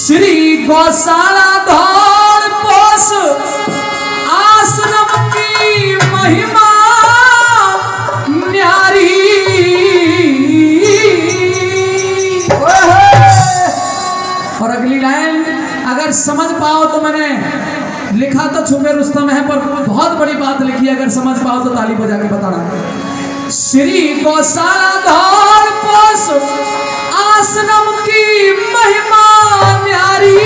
श्री गौशाला धौल पोस आश्रम की महिमा न्यारी। और अगली लाइन अगर समझ पाओ तो, मैंने लिखा तो छुपे रुस्तम है पर बहुत बड़ी बात लिखी है, अगर समझ पाओ तो ताली बजा के बताना। श्री गौशाला धौल पोस आश्रम की महिमा न्यारी।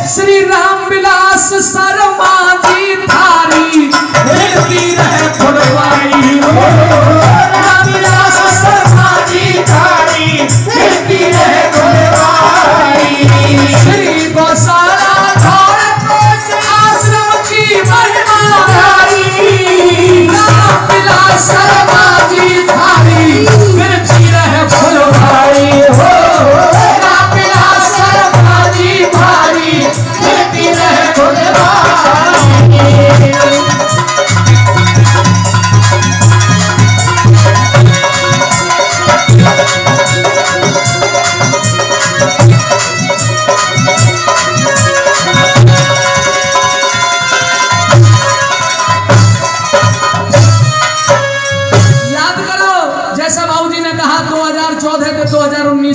श्री राम विलास शर्मा जी थारी खेलती रहे फुलवारी। राम विलास शर्मा जी थारी खेलती रहे फुलवारी। श्री गौशाला धौल पोस आश्रम की महिमा न्यारी। राम विलास शर्मा जी थारी खेलती रहे फुलवारी। राम विलास शर्मा जी थारी खेलती रहे फुलवारी।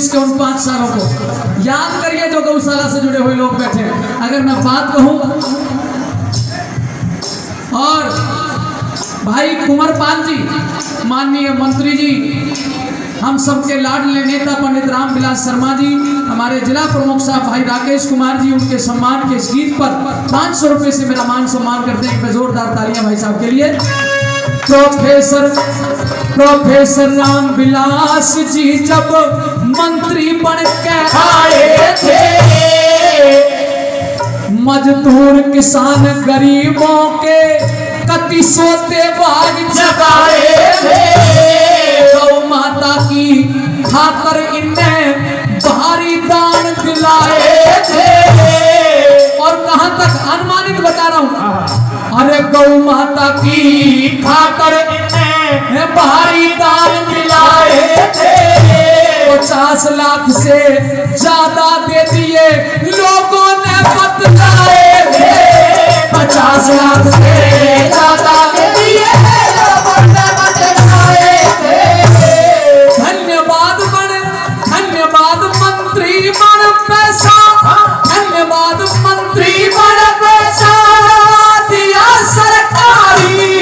के उन 5 सालों को याद करिए जो गौशाला से जुड़े हुए लोग बैठे हैं। अगर मैं बात कहूं, और भाई कुंवर पाल जी, माननीय मंत्री जी, हम सबके लाडले नेता पंडित राम विलास शर्मा जी, हमारे जिला प्रमुख साहब भाई राकेश कुमार जी, उनके सम्मान के इस गीत पर 500 रुपए से मेरा मान सम्मान करते हैं। जोरदार तालियां भाई साहब के लिए। प्रोफेसर राम विलास जी जब मंत्री बन के आए थे, मजदूर किसान गरीबों के कति सोते बाग जगाए थे। गौ माता की खातर इन्हें भारी दान दिलाए थे। और कहां तक अनुमानित बता रहा हूं, अरे गौ माता की खातर इन्हें भारी दान दिलाए थे। 50 लाख से ज्यादा दे दिए लोगों ने बतलाए थे। 50 लाख से ज्यादा दे दिए लोगों ने बतलाए थे। धन्यवाद मंत्री बन पैसा, धन्यवाद मंत्री बन पैसा दिया सरकारी।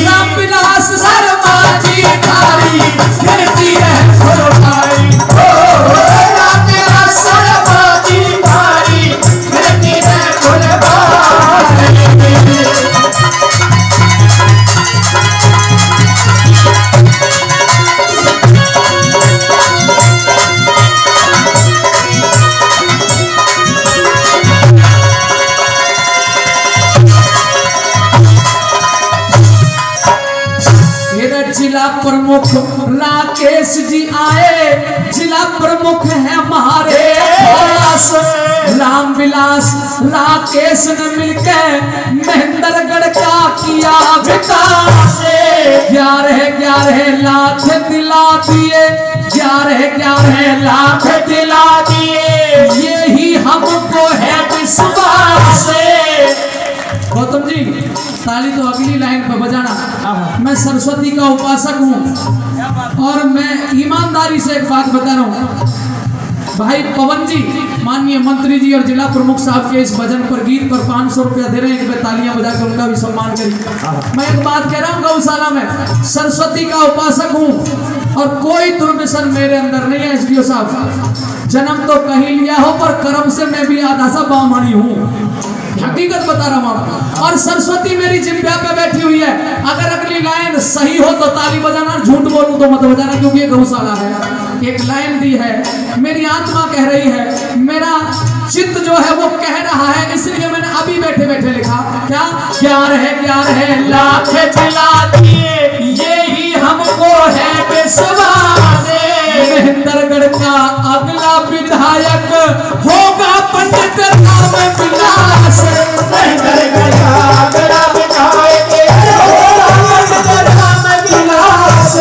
राम विलास शर्मा जी थारी खेलती है फुलवारी। राम विलास शर्मा जी थारी खेलती है फुलवारी। जिला प्रमुख राकेश जी आए, जिला प्रमुख है हमारे राम विलास राकेश ने मिलकर महेंद्रगढ़ का किया विकास। 11 लाख दिला दिए, 11 लाख दिला दिए, यही हमको है विश्वास। गौतम जी ताली तो अगली लाइन पर बजाना। मैं सरस्वती का उपासक हूँ और मैं ईमानदारी से एक बात बता रहा हूँ। भाई पवन जी, माननीय मंत्री जी और जिला प्रमुख साहब के इस भजन पर गीत पर 500 रुपया दे रहे हैं। तालियां बजा कर उनका भी सम्मान करिए। मैं एक बात कह रहा हूँ, गौशाला में सरस्वती का उपासक हूँ और कोई दुर्व्यसन मेरे अंदर नहीं है। एसडीओ साहब, जन्म तो कहीं लिया हो पर कर्म से मैं भी आधा सा बामणी हूँ, हकीकत बता रहा हूँ आपको। और सरस्वती मेरी जिम्बा पे बैठी हुई है। अगर अगली लाइन सही हो तो ताली बजाना, झूठ बोलूं तो मत बजाना, क्योंकि ये गौशाला है। एक लाइन दी है, मेरी आत्मा कह रही है, मेरा चित्त जो है वो कह रहा है, इसलिए मैंने अभी बैठे बैठे लिखा। क्या 11 लाख दिला दिए, यही हमको है विश्वास। महेंद्रगढ़ का अगला विधायक होगा पंडित राम विलास। महेंद्रगढ़ का अगला विधायक होगा पंडित राम विलास।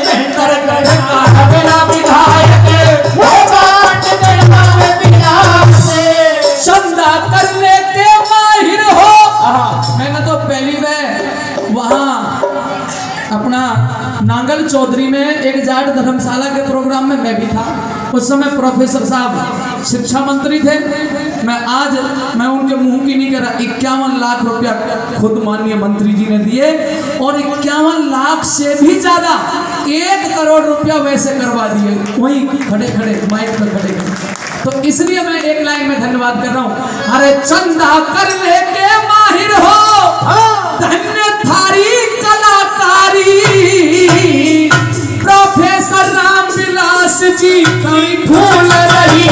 महेंद्रगढ़ का अगला विधायक होगा एक जाट धर्मशाला के प्रोग्राम में मैं भी था। उस समय प्रोफेसर साहब शिक्षा मंत्री थे। मैं उनके मुंह की नहीं कह रहा, 51 लाख रुपया खुद माननीय मंत्री जी ने दिए और 51 लाख से भी ज्यादा 1 करोड़ रुपया वैसे करवा दिए, वहीं खड़े खड़े माइक पर खड़े। तो इसलिए मैं एक लाइन में धन्यवाद कर रहा हूं। अरे चंदा करने के माहिर हो, धन्य थारी कलाकारी, प्रोफेसर रामविलास जी कहीं भूल रही